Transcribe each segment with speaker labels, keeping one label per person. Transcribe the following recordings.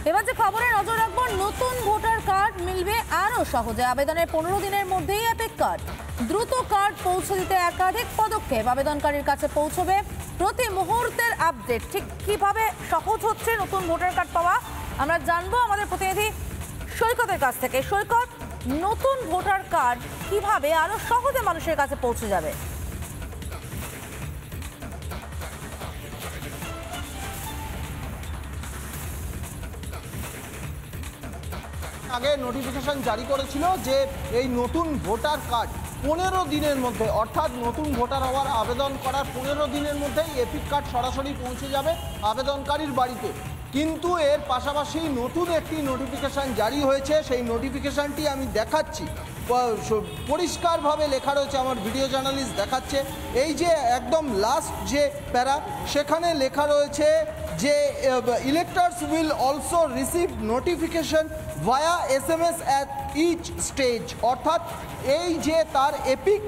Speaker 1: এবার যে খবরে নজর রাখবো, নতুন ভোটার কার্ড মিলবে আরো সহজে। আবেদনের 15 দিনের মধ্যেই এপিক কার্ড। দ্রুত কার্ড পৌঁছে দিতে একাধিক পদক্ষেপ আবেদনকারীর কাছে পৌঁছবে। প্রতি মুহূর্তের আপডেট। ঠিক কিভাবে সহজ হচ্ছে নতুন ভোটার কার্ড পাওয়া, আমরা জানবো আমাদের প্রতিনিধি সৈকতের কাছ থেকে। সৈকত, নতুন ভোটার কার্ড কিভাবে আরো সহজে মানুষের কাছে পৌঁছে যাবে?
Speaker 2: আগে নোটিফিকেশন জারি করেছিল যে এই নতুন ভোটার কার্ড 15 দিনের মধ্যে, অর্থাৎ নতুন ভোটার হওয়ার আবেদন করার 15 দিনের মধ্যেই এপিক কার্ড সরাসরি পৌঁছে যাবে আবেদনকারীর বাড়িতে। কিন্তু এর পাশাপাশি নতুন একটি নোটিফিকেশান জারি হয়েছে। সেই নোটিফিকেশানটি আমি দেখাচ্ছি, পরিষ্কারভাবে লেখা রয়েছে, আমার ভিডিও জার্নালিস্ট দেখাচ্ছে। এই যে একদম লাস্ট যে প্যারা, সেখানে লেখা রয়েছে যে electors will also receive notification via SMS at each stage. অর্থাৎ এই যে তার এপিক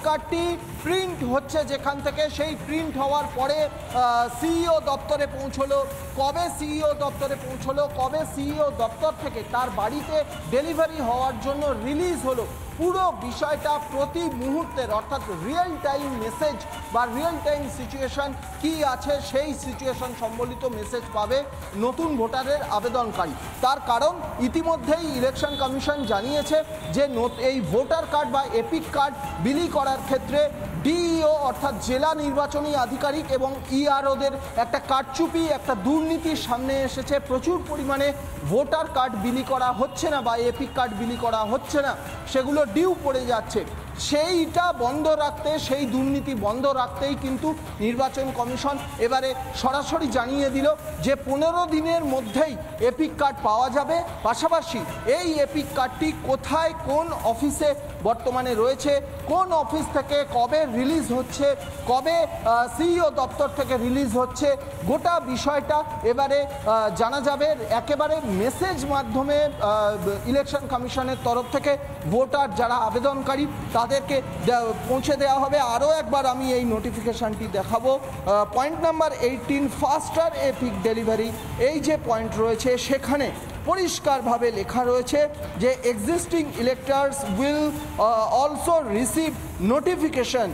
Speaker 2: কার্ডটি প্রিন্ট হচ্ছে যেখান থেকে, সেই প্রিন্ট হওয়ার পরে সিইও দপ্তরে পৌঁছলো। কবে সিইও দপ্তরে পৌঁছলো, কবে সিইও দপ্তর থেকে তার বাড়িতে ডেলিভারি হওয়ার জন্য রিলিজ হলো, পুরো বিষয়টা প্রতি মুহূর্তের, অর্থাৎ রিয়েল টাইম মেসেজ বা রিয়েল টাইম সিচুয়েশন কি আছে সেই সিচুয়েশন সম্বলিত মেসেজ পাবে নতুন ভোটারের আবেদনকারী। তার কারণ ইতিমধ্যেই ইলেকশন কমিশন জানিয়েছে যে এই ভোটার কার্ড বা এপিক কার্ড বিলি করার ক্ষেত্রে ডিইও অর্থাৎ জেলা নির্বাচনী আধিকারিক এবং ইআরওদের একটা কারচুপি, একটা দুর্নীতির সামনে এসেছে। প্রচুর পরিমাণে ভোটার কার্ড বিলি করা হচ্ছে না বা এপিক কার্ড বিলি করা হচ্ছে না, সেগুলো ডিউ পড়ে যাচ্ছে। সেইটা বন্ধ রাখতে, সেই দুর্নীতি বন্ধ রাখতেই কিন্তু নির্বাচন কমিশন এবারে সরাসরি জানিয়ে দিল যে 15 দিনের মধ্যেই এপিক কার্ড পাওয়া যাবে। পাশাপাশি এই এপিক কার্ডটি কোথায়, কোন অফিসে বর্তমানে রয়েছে, কোন অফিস থেকে কবে রিলিজ হচ্ছে, কবে সিইও দপ্তর থেকে রিলিজ হচ্ছে, গোটা বিষয়টা এবারে জানা যাবে একেবারে মেসেজ মাধ্যমে। ইলেকশন কমিশনের তরফ থেকে ভোটার যারা আবেদনকারী তাদেরকে পৌঁছে দেওয়া হবে। আরও একবার আমি এই নোটিফিকেশানটি দেখাবো। Point number 18 faster EPIC delivery, এই যে পয়েন্ট রয়েছে সেখানে পরিষ্কারভাবে লেখা রয়েছে যে existing electors will also receive notification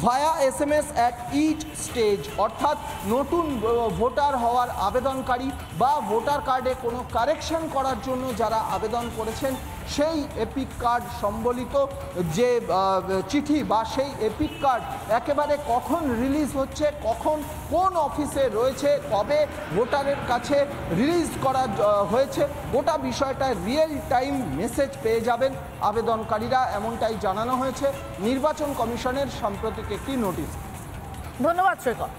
Speaker 2: via SMS at each stage. অর্থাৎ নতুন ভোটার হওয়ার আবেদনকারী বা ভোটার কার্ডে কোনো কারেকশন করার জন্য যারা আবেদন করেছেন, সেই এপিক কার্ড সম্বলিত যে চিঠি বা সেই এপিক কার্ড একেবারে কখন রিলিজ হচ্ছে, কখন কোন অফিসে রয়েছে, কবে ভোটারের কাছে রিলিজ করা হয়েছে, গোটা বিষয়টা রিয়েল টাইম মেসেজ পেয়ে যাবেন আবেদনকারীরা, এমনটাই জানানো হয়েছে নির্বাচন কমিশনের সাম্প্রতিক একটি নোটিশ।
Speaker 1: ধন্যবাদ সৈকত।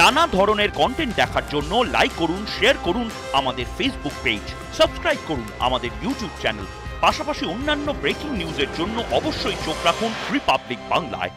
Speaker 3: নানা ধরনের কন্টেন্ট দেখার জন্য লাইক করুন, শেয়ার করুন আমাদের ফেসবুক পেজ, সাবস্ক্রাইব করুন আমাদের ইউটিউব চ্যানেল। পাশাপাশি অন্যান্য ব্রেকিং নিউজের জন্য অবশ্যই চোখ রাখুন রিপাবলিক বাংলায়।